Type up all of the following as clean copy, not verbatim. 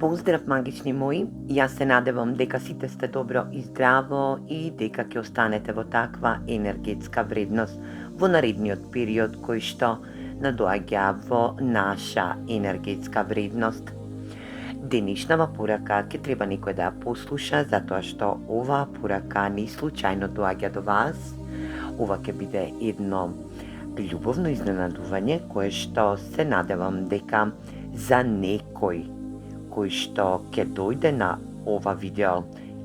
Поздрав, магични мои! Јас се надевам дека сите сте добро и здраво и дека ќе останете во таква енергетска вредност во наредниот период кој што надоаѓа во наша енергетска вредност. Денешнава порака ќе треба некој да ја послуша, затоа што оваа порака не случајно доаѓа до вас. Ова ќе биде едно љубовно изненадување кое што се надевам дека за некој кој што ќе дојде на ова видео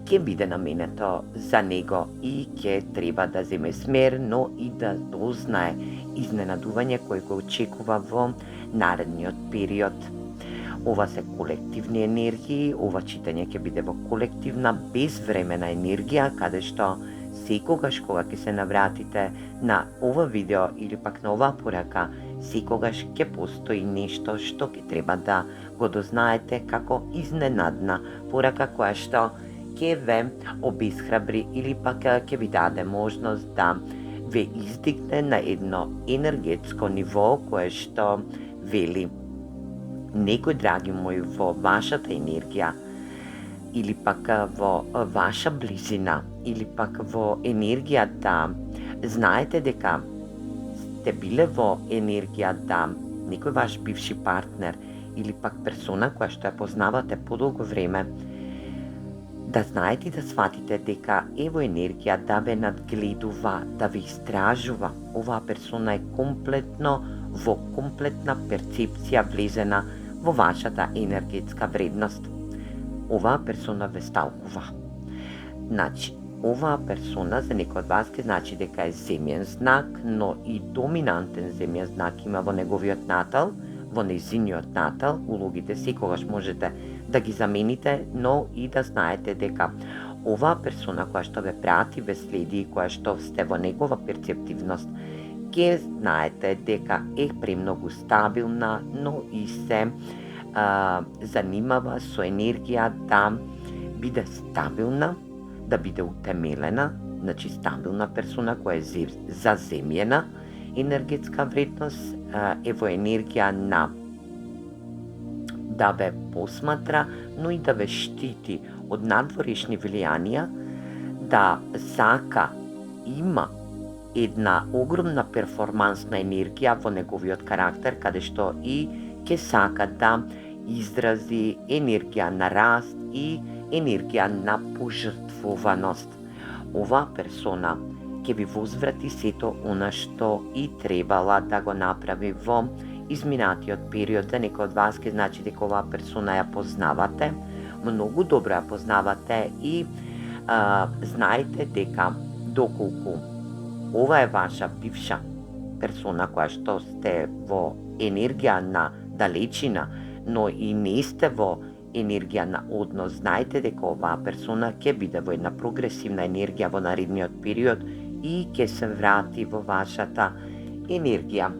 ќе биде наменето за него и ќе треба да земе смер, но и да дознае изненадување кој го очекува во наредниот период. Ова се колективни енергии, ова читање ќе биде во колективна безвремена енергија, каде што секогаш кога ќе се навратите на ова видео или пак на оваа порака, секогаш ќе постои нешто што ќе треба да го дознаете како изненадна порака која што ќе ве обесхрабри или пак ќе ви даде можност да ве издигне на едно енергетско ниво кое што вели: некој, драги мои, во вашата енергија или пак во ваша близина или пак во енергијата, знаете дека сте биле во енергија да некој ваш бивши партнер или пак персона која што ја познавате подолго време, да знаете и да сватите дека е во енергија да ве надгледува, да ве истражува. Оваа персона е во комплетна перцепција влезена во вашата енергетска вредност. Оваа персона ве сталкува. Значи, оваа персона за некој од вас ќе значи дека е земјен знак, но и доминантен земјен знак има во неговиот натал, во нејзиниот натал. Улогите секогаш можете да ги замените, но и да знаете дека оваа персона која што ве прати, ве следи и која што сте во негова перцептивност, ќе знаете дека е премногу стабилна, но и се занимава со енергија да биде стабилна, да биде утемелена, значи стабилна персона која е заземјена енергетска вредност, е во енергија на да ве посматра, но и да ве штити од надворешни влијанија, да сака, има една огромна перформансна енергија во неговиот карактер, каде што и ќе сака да изрази енергија на раст и енергија на пожртвуваност. Оваа персона ќе ви возврати сето она што и требала да го направи во изминатиот период. За некој од вас ќе значи дека оваа персона ја познавате, многу добро ја познавате и знаете дека доколку ова е ваша бивша персона која што сте во енергија на далечина, но и не сте во енергија на однос, знаете дека оваа персона ќе биде во една прогресивна енергија во наредниот период и ќе се врати во вашата енергија.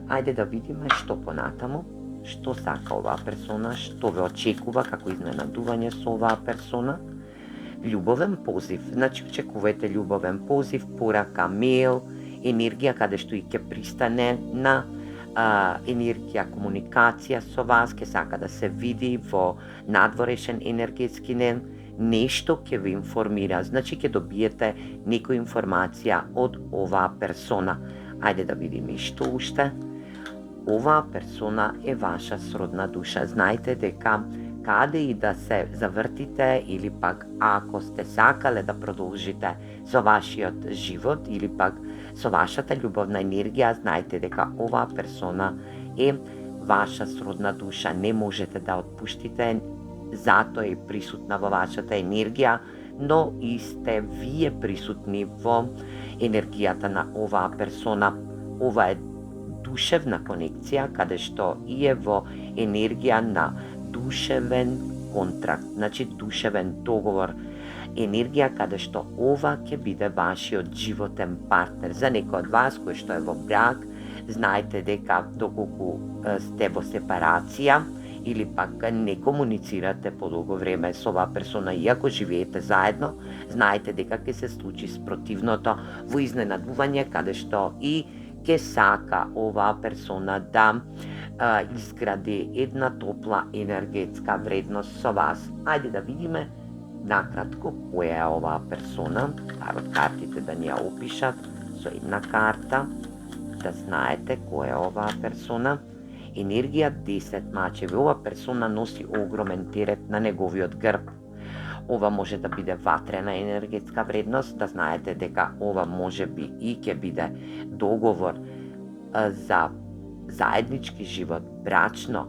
Ајде да видиме што понатаму, што сака оваа персона, што ве очекува како изненадување со оваа персона. Љубовен позив, значи очекувате љубовен позив, порака, мејл, енергија каде што и ќе пристане на енергија комуникација со вас, ќе сака да се види во надворешен енергетски ден, нешто ќе ви информира, значи ќе добиете некоја информација од оваа персона. Ајде да видиме што уште. Оваа персона е ваша сродна душа. Знаете дека каде и да се завртите или пак ако сте сакале да продолжите со вашиот живот или пак со вашата љубовна енергија, знаете дека оваа персона е ваша сродна душа. Не можете да отпуштите, затоа е присутна во вашата енергија, но и сте вие присутни во енергијата на оваа персона. Ова е душевна конекција, каде што и е во енергија на душевен контракт, значи душевен договор, енергија каде што ова ќе биде вашиот животен партнер. За некој од вас кој што е во брак, знаете дека доколку сте во сепарација или пак не комуницирате подолго време со оваа персона, иако живеете заедно, знаете дека ќе се случи спротивното во изненадување, каде што и ќе сака оваа персона да изгради една топла енергетска вредност со вас. Ајде да видиме накратко која е оваа персона, тарот картите да ни ја опишат со една карта, да знаете која е оваа персона. Енергија 10 мачеви. Оваа персона носи огромен терет на неговиот грб. Ова може да биде ватрена енергетска вредност, да знаете дека ова може би и ќе биде договор за заеднички живот, брачно,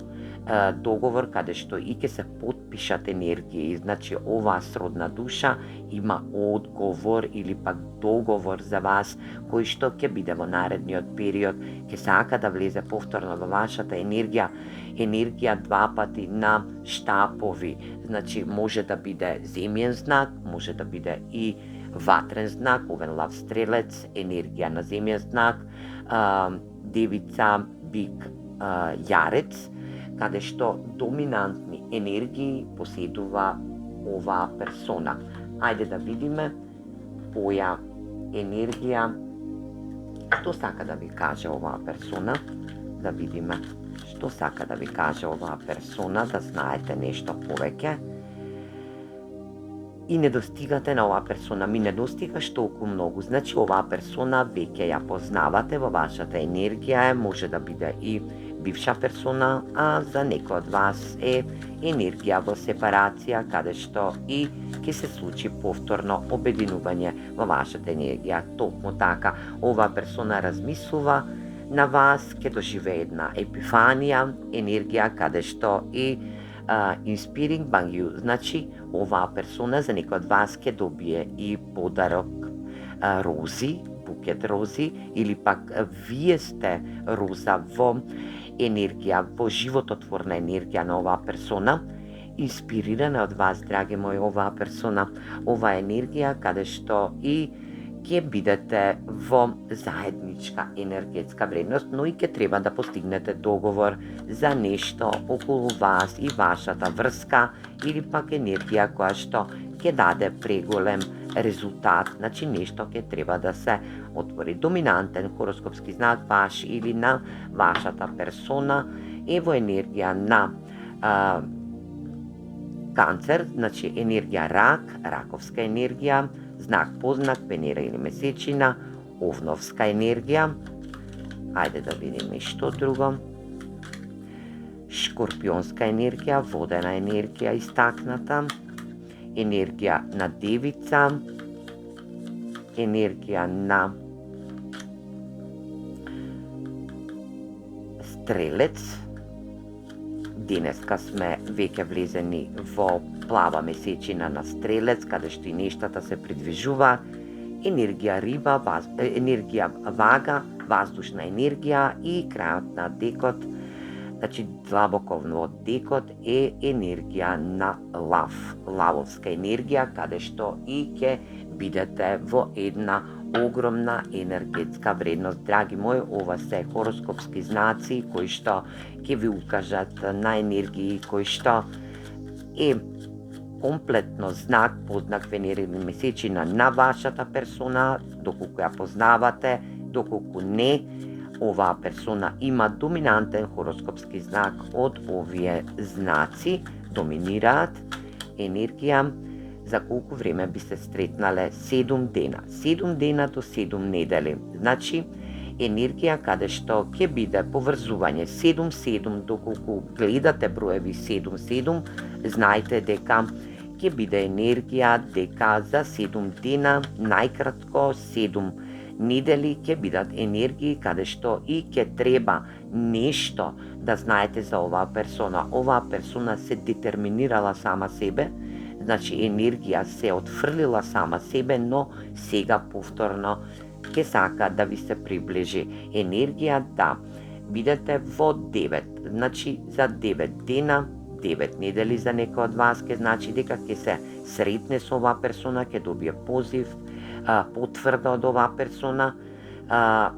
договор каде што и ќе се потпишат енергии, значи оваа сродна душа има одговор или пак договор за вас, кој што ќе биде во наредниот период, ќе сака да влезе повторно во вашата енергија, енергија два пати на штапови, значи може да биде земјен знак, може да биде и ватрен знак, овен лав стрелец, енергија на земјен знак, девица, бик, јарец, каде што доминантни енергии поседува оваа персона. Ајде да видиме која енергија, што сака да ви каже оваа персона, да видиме што сака да ви каже оваа персона, да знаете нешто повеќе. И не достигате на оваа персона, ми не достигаш толку многу, значи оваа персона веќе ја познавате во вашата енергија, може да биде и бивша персона, а за некој од вас е енергија во сепарација, каде што и ќе се случи повторно обединување во вашата енергија. Токму така, оваа персона размислува на вас, ќе доживее една епифанија, енергија каде што и inspiring by you, значи оваа персона за некој од вас ќе добие и подарок рози, букет рози, или пак вие сте роза во енергија, во живототворна енергија на оваа персона, инспирирана од вас, драги мои, оваа персона, оваа енергија каде што и ќе бидете во заедничка енергетска вредност, но и ќе треба да постигнете договор за нешто околу вас и вашата врска, или пак енергија која што ќе даде преголем резултат, значи нешто ќе треба да се отвори. Доминантен хороскопски знак ваш или на вашата персона е во енергија на Канцер, значи енергија рак, раковска енергија, знак познак, Венера или месечина, овновска енергија. Ајде да видиме нешто друго. Шкорпионска енергија, водена енергија истакната, енергија на девица, енергија на стрелец. Денеска сме веќе влезени во плава месечина на стрелец, каде што и нештата се придвижува. Енергија риба, енергија вага, воздушна енергија и крајот на декот, значи длабоко во декот е енергија на лав, лавовска енергија, каде што и ќе бидете во една огромна енергетска вредност. Драги мои, ова се хороскопски знаци кои што ќе ви укажат на енергии кои што е комплетно знак, познак Венера или месечина на вашата персона, доколку ја познавате, доколку не, оваа персона има доминантен хороскопски знак од овие знаци, доминираат енергија. За колку време би се сретнале? 7 дена. 7 дена до 7 недели. Значи, енергија каде што ќе биде поврзување 7-7, доколку гледате броеви 7-7, знаете дека ќе биде енергија дека за 7 дена, најкратко 7 недели ќе бидат енергии каде што и ќе треба нешто да знаете за оваа персона. Оваа персона се детерминирала сама себе, значи енергија се отфрлила сама себе, но сега повторно ќе сака да ви се приближи. Енергија да бидете во 9, значи за 9 дена, 9 недели за некој од вас ќе значи дека ќе се сретне со оваа персона, ќе добие позив, потврда од оваа персона,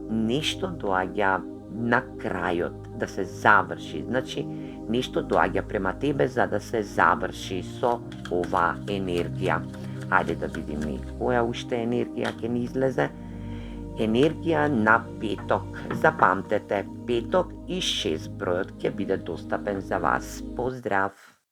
нешто доаѓа на крајот да се заврши, значи нешто доаѓа према тебе за да се заврши со оваа енергија. Ајде да видиме која уште енергија ќе ни излезе. енергија на петок. Запамтете, петок и 6 бројот ќе биде достапен за вас. Поздрав!